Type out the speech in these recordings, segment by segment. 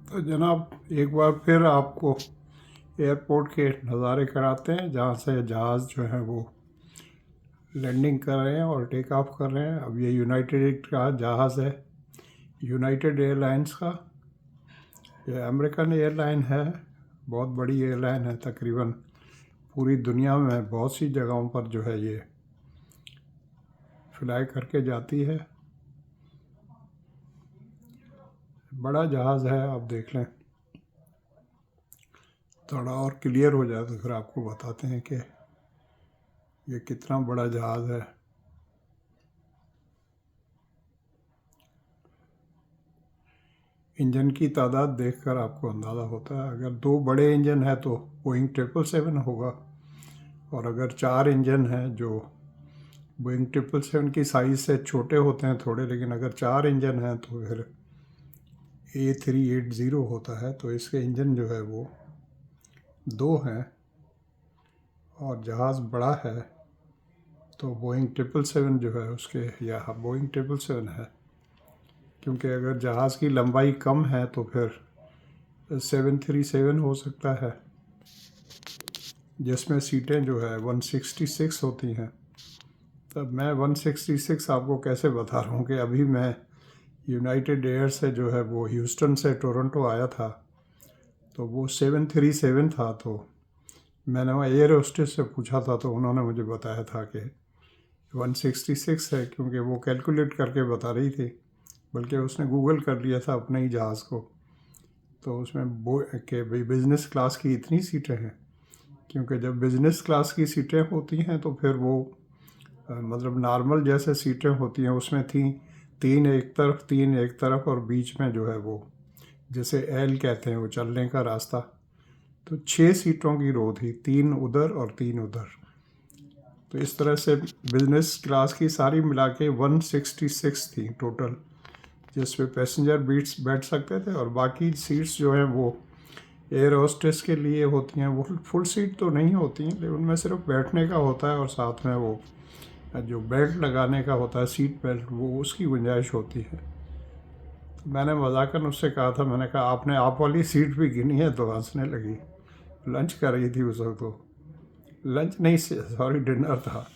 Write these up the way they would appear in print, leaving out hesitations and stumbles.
तो जनाब एक बार फिर आपको एयरपोर्ट के नज़ारे कराते हैं जहाँ से जहाज़ जो है वो लैंडिंग कर रहे हैं और टेक ऑफ कर रहे हैं। अब ये यूनाइटेड का जहाज़ है, यूनाइटेड एयरलाइंस का। ये अमेरिकन एयरलाइन है, बहुत बड़ी एयरलाइन है। तकरीबन पूरी दुनिया में बहुत सी जगहों पर जो है ये फ्लाई करके जाती है। बड़ा जहाज़ है, आप देख लें। थोड़ा और क्लियर हो जाए तो फिर आपको बताते हैं कि ये कितना बड़ा जहाज़ है। इंजन की तादाद देखकर आपको अंदाज़ा होता है। अगर दो बड़े इंजन है तो बोइंग 777 होगा, और अगर चार इंजन हैं जो बोइंग 777 की साइज़ से छोटे होते हैं थोड़े, लेकिन अगर चार इंजन हैं तो फिर A380 होता है। तो इसके इंजन जो है वो दो हैं और जहाज़ बड़ा है, तो बोइंग 777 जो है उसके, या बोइंग 777 है, क्योंकि अगर जहाज़ की लंबाई कम है तो फिर 737 हो सकता है, जिसमें सीटें जो है 166 होती हैं। तब मैं 166 आपको कैसे बता रहा हूँ कि अभी मैं यूनाइटेड एयर से जो है वो ह्यूस्टन से टोरंटो आया था, तो वो 737 था। तो मैंने वहाँ एयर होस्टेस से पूछा था, तो उन्होंने मुझे बताया था कि 166 है, क्योंकि वो कैलकुलेट करके बता रही थी। बल्कि उसने गूगल कर लिया था अपने ही जहाज़ को, तो उसमें वो कि भाई बिज़नेस क्लास की इतनी सीटें हैं। क्योंकि जब बिज़नेस क्लास की सीटें होती हैं तो फिर वो मतलब नॉर्मल जैसे सीटें होती हैं उसमें थी तीन एक तरफ और बीच में जो है वो जैसे एल कहते हैं वो चलने का रास्ता। तो 6 सीटों की रो थी, 3 उधर और 3 उधर। तो इस तरह से बिज़नेस क्लास की सारी मिला के 166 थी टोटल, जिसपे पैसेंजर बैठ सकते थे। और बाकी सीट्स जो हैं वो एयर होस्टेस के लिए होती हैं। वो फुल सीट तो नहीं होती हैं, लेकिन उनमें सिर्फ बैठने का होता है और साथ में वो जो बेल्ट लगाने का होता है, सीट बेल्ट, वो उसकी गुंजाइश होती है। तो मैंने मजाकन उससे कहा था, मैंने कहा आपने आप वाली सीट भी गिनी है? तो हंसने लगी। लंच कर रही थी उस वक्त। तो लंच नहीं, सॉरी, डिनर था।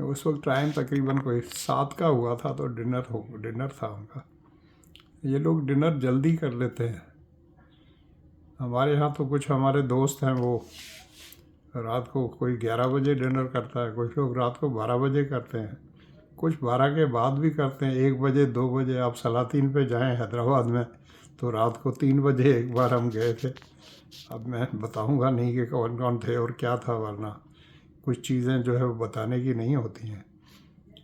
उस वक्त टाइम तकरीबन कोई 7 का हुआ था, तो डिनर था उनका। ये लोग डिनर जल्दी कर लेते हैं। हमारे यहाँ तो कुछ हमारे दोस्त हैं, वो रात को कोई 11 बजे डिनर करता है, कुछ लोग रात को 12 बजे करते हैं, कुछ 12 के बाद भी करते हैं, 1 बजे 2 बजे। आप सलातीन पे जाएं हैदराबाद में तो रात को 3 बजे एक बार हम गए थे। अब मैं बताऊंगा नहीं कि कौन कौन थे और क्या था, वरना कुछ चीज़ें जो है वो बताने की नहीं होती हैं,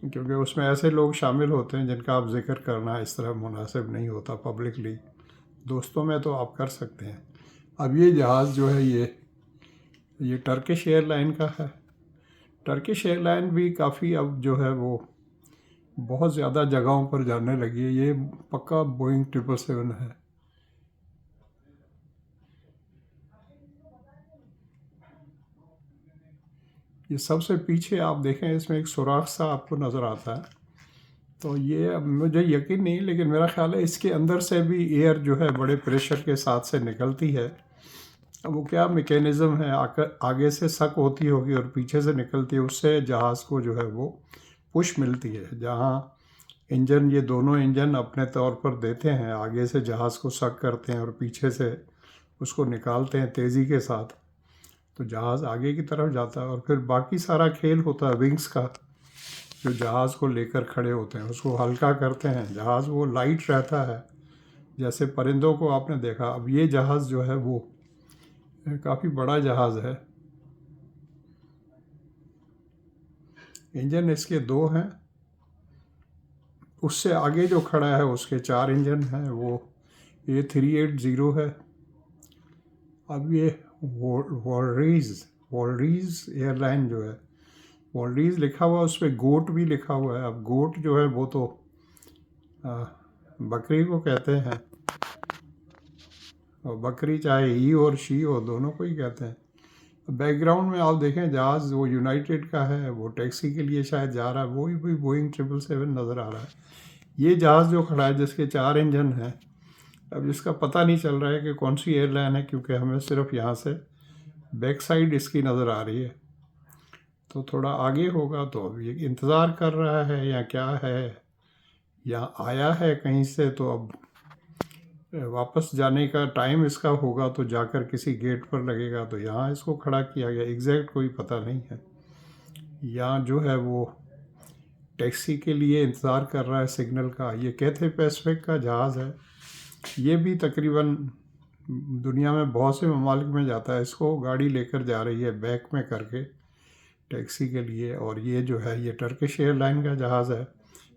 क्योंकि उसमें ऐसे लोग शामिल होते हैं जिनका आप जिक्र करना इस तरह मुनासिब नहीं होता पब्लिकली। दोस्तों में तो आप कर सकते हैं। अब ये जहाज़ जो है ये टर्किश एयरलाइन का है। टर्किश एयरलाइन भी काफ़ी अब जो है वो बहुत ज़्यादा जगहों पर जाने लगी है। ये पक्का बोइंग 777 है। ये सबसे पीछे आप देखें, इसमें एक सुराख सा आपको नज़र आता है। तो ये अब मुझे यकीन नहीं, लेकिन मेरा ख्याल है इसके अंदर से भी एयर जो है बड़े प्रेशर के साथ से निकलती है। अब वो क्या मैकेनिज़्म है, आगे से सक होती होगी और पीछे से निकलती है, उससे जहाज़ को जो है वो पुश मिलती है। जहाँ इंजन, ये दोनों इंजन अपने तौर पर देते हैं, आगे से जहाज़ को सक करते हैं और पीछे से उसको निकालते हैं तेज़ी के साथ, तो जहाज़ आगे की तरफ जाता है। और फिर बाकी सारा खेल होता है विंग्स का, जो जहाज़ को लेकर खड़े होते हैं, उसको हल्का करते हैं। जहाज़ वो लाइट रहता है, जैसे परिंदों को आपने देखा। अब ये जहाज़ जो है वो काफ़ी बड़ा जहाज़ है। इंजन इसके दो हैं, उससे आगे जो खड़ा है उसके 4 इंजन हैं, वो A380 है। अब ये वॉलरीज एयरलाइन जो है, वॉलरीज लिखा हुआ, उस पर गोट भी लिखा हुआ है। अब गोट जो है वो तो बकरी को कहते हैं, और बकरी चाहे ही और शी हो, दोनों को ही कहते हैं। बैकग्राउंड में आप देखें जहाज़ वो यूनाइटेड का है, वो टैक्सी के लिए शायद जा रहा है, वो भी बोइंग 777 नज़र आ रहा है। ये जहाज़ जो खड़ा है जिसके 4 इंजन हैं, अब इसका पता नहीं चल रहा है कि कौन सी एयरलाइन है, क्योंकि हमें सिर्फ यहाँ से बैक साइड इसकी नज़र आ रही है। तो थोड़ा आगे होगा तो अब ये इंतज़ार कर रहा है या क्या है, या आया है कहीं से, तो अब वापस जाने का टाइम इसका होगा तो जाकर किसी गेट पर लगेगा, तो यहाँ इसको खड़ा किया गया। एग्जैक्ट कोई पता नहीं है। यहाँ जो है वो टैक्सी के लिए इंतज़ार कर रहा है सिग्नल का। ये कैथे पैसिफिक का जहाज़ है। ये भी तकरीबन दुनिया में बहुत से ममालिक में जाता है। इसको गाड़ी लेकर जा रही है बैक में करके टैक्सी के लिए। और ये जो है ये टर्किश एयरलाइन का जहाज़ है।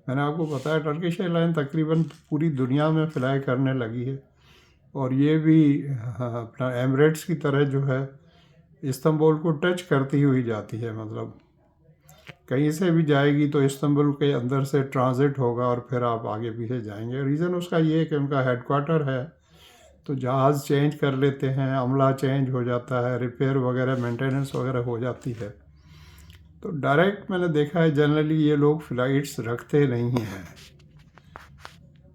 मैंने आपको बताया टर्किश एयरलाइन तकरीबन पूरी दुनिया में फ्लाई करने लगी है। और ये भी अपना एमिरेट्स की तरह जो है इस्तांबुल को टच करती हुई जाती है। मतलब कहीं से भी जाएगी तो इस्तांबुल के अंदर से ट्रांजिट होगा और फिर आप आगे पीछे जाएंगे। रीज़न उसका ये है कि उनका हेडक्वार्टर है, तो जहाज़ चेंज कर लेते हैं, अमला चेंज हो जाता है, रिपेयर वगैरह मेंटेनेंस वगैरह हो जाती है। तो डायरेक्ट मैंने देखा है जनरली ये लोग फ़्लाइट्स रखते नहीं हैं।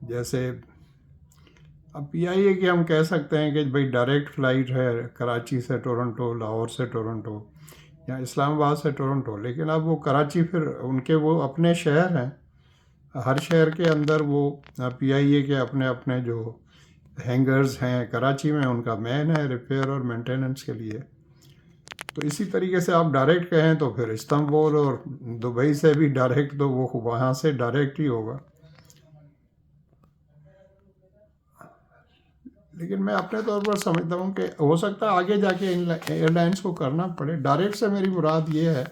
जैसे अब यही है कि हम कह सकते हैं कि भाई डायरेक्ट फ़्लाइट है कराची से टोरंटो, लाहौर से टोरंटो या इस्लामाबाद से टोरंटो, लेकिन अब वो कराची फिर उनके वो अपने शहर हैं। हर शहर के अंदर वो PIA के अपने अपने जो हैंगर्स हैं। कराची में उनका मेन है रिपेयर और मेंटेनेंस के लिए। तो इसी तरीके से आप डायरेक्ट कहें तो फिर इस्तांबुल और दुबई से भी डायरेक्ट, तो वो वहाँ से डायरेक्ट ही होगा। लेकिन मैं अपने तौर पर समझता हूँ कि हो सकता है आगे जाके इन एयरलाइंस को करना पड़े। डायरेक्ट से मेरी मुराद ये है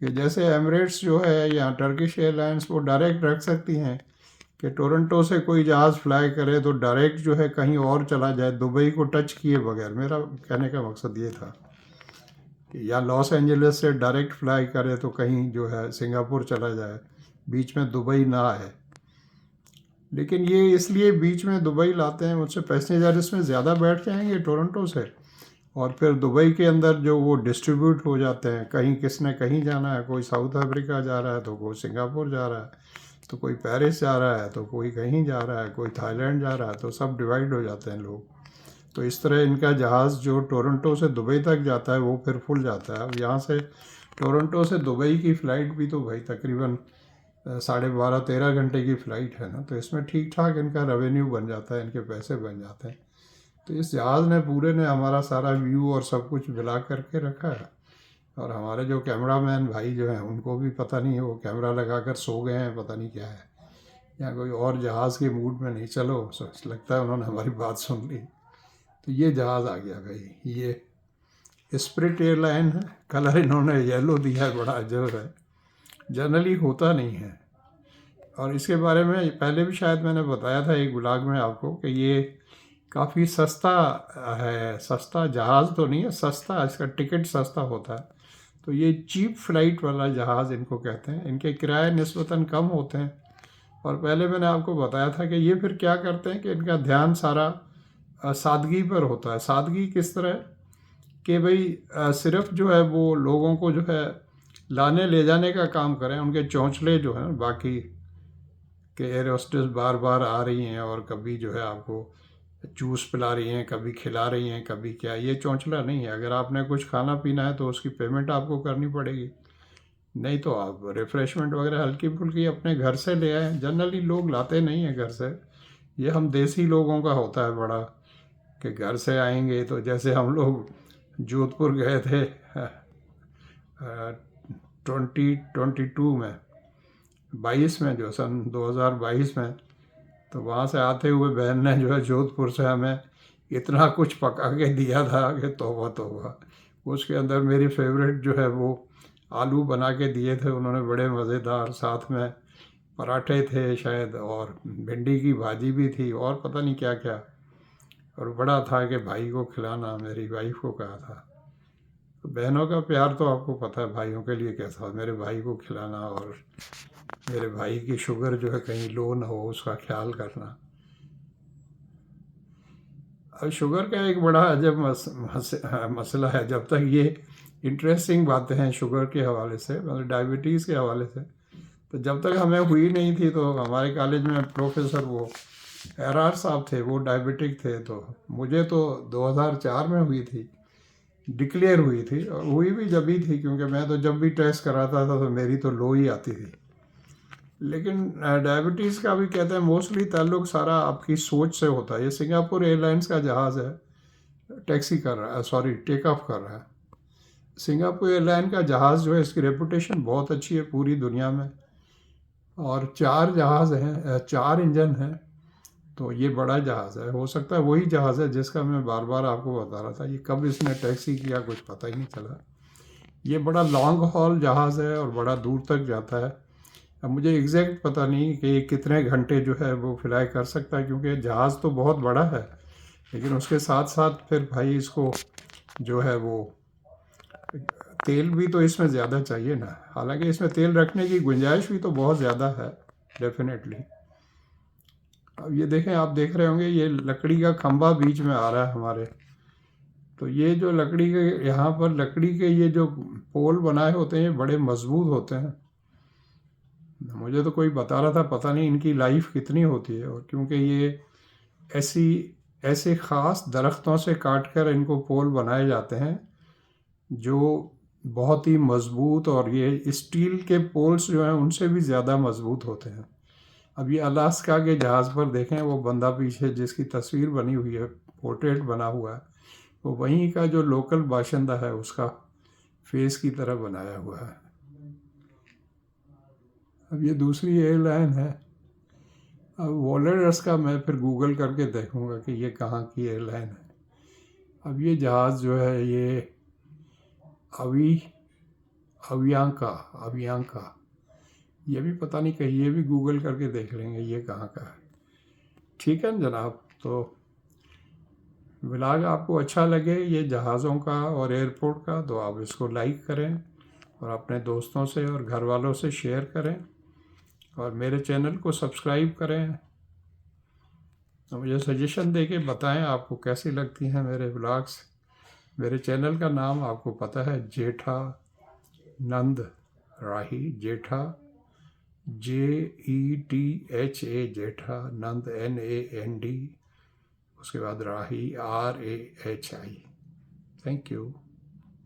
कि जैसे एमिरेट्स जो है या टर्किश एयरलाइंस वो डायरेक्ट रख सकती हैं कि टोरंटो से कोई जहाज़ फ्लाई करे तो डायरेक्ट जो है कहीं और चला जाए, दुबई को टच किए बगैर। मेरा कहने का मकसद ये था कि या लॉस एंजल्स से डायरेक्ट फ्लाई करे तो कहीं जो है सिंगापुर चला जाए, बीच में दुबई ना आए। लेकिन ये इसलिए बीच में दुबई लाते हैं, मुझसे पैसेंजर इसमें ज़्यादा बैठ जाएंगे टोरंटो से, और फिर दुबई के अंदर जो वो डिस्ट्रीब्यूट हो जाते हैं। कहीं किसने कहीं जाना है, कोई साउथ अफ्रीका जा रहा है तो कोई सिंगापुर जा रहा है, तो कोई पेरिस जा रहा है, तो कोई कहीं जा रहा है, कोई थाईलैंड जा रहा है, तो सब डिवाइड हो जाते हैं लोग। तो इस तरह इनका जहाज़ जो टोरंटो से दुबई तक जाता है वो फिर फुल जाता है। अब यहाँ से टोरंटो से दुबई की फ़्लाइट भी तो भाई तकरीबन 12.5-13 घंटे की फ़्लाइट है ना, तो इसमें ठीक ठाक इनका रेवेन्यू बन जाता है, इनके पैसे बन जाते हैं। तो इस जहाज़ ने पूरे ने हमारा सारा व्यू और सब कुछ मिला करके रखा है। और हमारे जो कैमरामैन भाई जो हैं उनको भी पता नहीं है, वो कैमरा लगा कर सो गए हैं, पता नहीं क्या है, या कोई और जहाज़ के मूड में नहीं। चलो लगता है उन्होंने हमारी बात सुन ली। तो ये जहाज़ आ गया भाई, ये स्पिरिट एयरलाइन है। कलर इन्होंने येलो दिया है, बड़ा अजब है, जनरली होता नहीं है। और इसके बारे में पहले भी शायद मैंने बताया था एक ब्लॉग में आपको कि ये काफ़ी सस्ता है। सस्ता जहाज़ तो नहीं है, सस्ता, इसका टिकट सस्ता होता है। तो ये चीप फ्लाइट वाला जहाज़ इनको कहते हैं। इनके किराए निस्बतन कम होते हैं। और पहले मैंने आपको बताया था कि ये फिर क्या करते हैं कि इनका ध्यान सारा सादगी पर होता है। सादगी किस तरह कि भाई सिर्फ जो है वो लोगों को जो है लाने ले जाने का काम करें। उनके चौंचले जो हैं बाकी कि एयर होस्टेस बार बार आ रही हैं और कभी जो है आपको जूस पिला रही हैं, कभी खिला रही हैं, कभी क्या, ये चौंचला नहीं है। अगर आपने कुछ खाना पीना है तो उसकी पेमेंट आपको करनी पड़ेगी, नहीं तो आप रिफ़्रेशमेंट वगैरह हल्की फुल्की अपने घर से ले आए। जनरली लोग लाते नहीं हैं घर से, ये हम देसी लोगों का होता है बड़ा कि घर से आएंगे। तो जैसे हम लोग जोधपुर गए थे 2022 में, 22 में, जो सन 2022 में, तो वहाँ से आते हुए बहन ने जो है जोधपुर से हमें इतना कुछ पका के दिया था कि तौबा तौबा। उसके अंदर मेरी फेवरेट जो है वो आलू बना के दिए थे उन्होंने, बड़े मज़ेदार। साथ में पराठे थे शायद, और भिंडी की भाजी भी थी, और पता नहीं क्या क्या। और बड़ा था कि भाई को खिलाना, मेरी वाइफ को कहा था। तो बहनों का प्यार तो आपको पता है भाइयों के लिए कैसा हो। मेरे भाई को खिलाना और मेरे भाई की शुगर जो है कहीं लो ना हो उसका ख्याल करना। अब शुगर का एक बड़ा अजब मसला है। जब तक ये इंटरेस्टिंग बातें हैं शुगर के हवाले से, मतलब डायबिटीज़ के हवाले से, तो जब तक हमें हुई नहीं थी तो हमारे कॉलेज में प्रोफेसर वो एरआर साहब थे, वो डायबिटिक थे, तो मुझे तो 2004 में हुई थी, डिक्लेयर हुई थी, और हुई भी जब ही थी क्योंकि मैं तो जब भी टेस्ट कराता था तो मेरी तो लो ही आती थी। लेकिन डायबिटीज़ का भी कहते हैं मोस्टली ताल्लुक सारा आपकी सोच से होता है। ये सिंगापुर एयरलाइंस का जहाज़ है, टैक्सी कर रहा है, सॉरी टेक ऑफ कर रहा है। सिंगापुर एयरलाइन का जहाज़ जो है, इसकी रेपुटेशन बहुत अच्छी है पूरी दुनिया में, और 4 जहाज़ हैं, 4 इंजन हैं, तो ये बड़ा जहाज़ है। हो सकता है वही जहाज़ है जिसका मैं बार बार आपको बता रहा था। ये कब इसने टैक्सी किया कुछ पता ही नहीं चला। ये बड़ा लॉन्ग हॉल जहाज़ है और बड़ा दूर तक जाता है। अब मुझे एग्जैक्ट पता नहीं कि ये कितने घंटे जो है वो फ्लाई कर सकता है, क्योंकि जहाज़ तो बहुत बड़ा है, लेकिन उसके साथ साथ फिर भाई इसको जो है वो तेल भी तो इसमें ज़्यादा चाहिए ना। हालांकि इसमें तेल रखने की गुंजाइश भी तो बहुत ज़्यादा है डेफिनेटली। अब ये देखें, आप देख रहे होंगे ये लकड़ी का खंभा बीच में आ रहा है हमारे, तो ये जो लकड़ी के यहाँ पर लकड़ी के ये जो पोल बनाए होते हैं ये बड़े मजबूत होते हैं। मुझे तो कोई बता रहा था, पता नहीं इनकी लाइफ कितनी होती है, और क्योंकि ये ऐसी ऐसे ख़ास दरख्तों से काट कर इनको पोल बनाए जाते हैं जो बहुत ही मजबूत, और ये स्टील के पोल्स जो हैं उनसे भी ज़्यादा मजबूत होते हैं। अब ये अलास्का के जहाज़ पर देखें, वो बंदा पीछे जिसकी तस्वीर बनी हुई है, पोर्ट्रेट बना हुआ है, वो वहीं का जो लोकल बाशिंदा है उसका फेस की तरह बनाया हुआ है। अब ये दूसरी एयरलाइन है। अब वॉलेरस का मैं फिर गूगल करके देखूंगा कि ये कहाँ की एयरलाइन है। अब ये जहाज़ जो है ये अवी अवियांका अवियांका, ये भी पता नहीं कहीं, ये भी गूगल करके देख लेंगे ये कहाँ का है। ठीक है ना जनाब, तो व्लॉग आपको अच्छा लगे ये जहाज़ों का और एयरपोर्ट का, तो आप इसको लाइक करें और अपने दोस्तों से और घर वालों से शेयर करें, और मेरे चैनल को सब्सक्राइब करें। तो मुझे सजेशन दे के बताएँ आपको कैसी लगती हैं मेरे व्लॉग्स। मेरे चैनल का नाम आपको पता है, जेठा नंद राही, जेठा JETHA, जेठा नंद NAND, उसके बाद राही RAHI। Thank you.